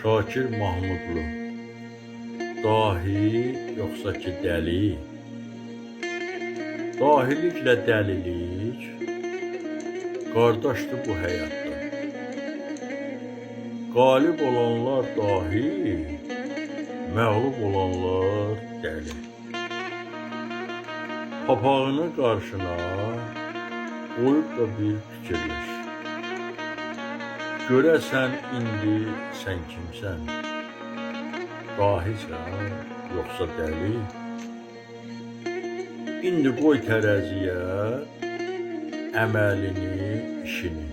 Şakir Mahmudlu. Dahi yoxsa ki dəli? Dahiliklə dəlilik qardaşdır bu həyatda. Qalib olanlar dahi, məğlub olanlar dəli. Papağını qarşına qoyub da bir fikirləş. Görəsən indi sən kimsən? Dahisən yoxsa dəli? İndi qoy tərəziyə əməlini, işini.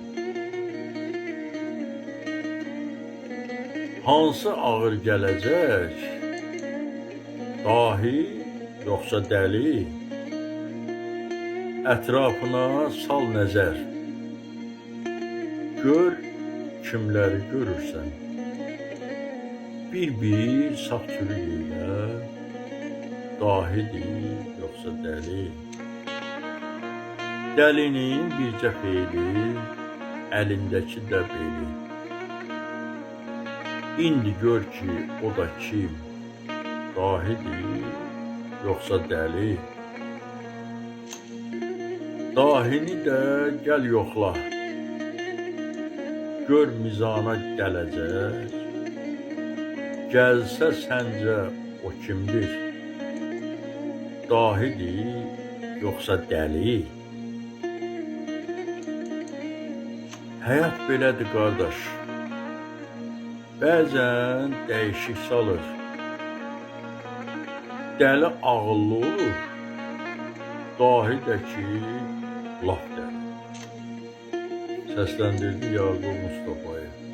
Hansı ağır gələcək? Dahi yoxsa dəli? Ətrafına sal nəzər. Gör kimləri görürsən. Bir sağ çürük elə, dahidir yoxsa dəli? Dəlinin bircə feyli, əlindəki də beli. İndi gör ki, o da kim? Dahidir yoxsa dəli? Dahini də gəl yoxla. Gör mizana gələcək. Gəlsə səncə o kimdir? Dahidir yoxsa dəli? Həyat belədir qardaş. Bəzən dəyişik salır. Dəli ağıllı olur. Dahi də ki, laf dəli. Səsləndirdi Yaqub Mustafayev.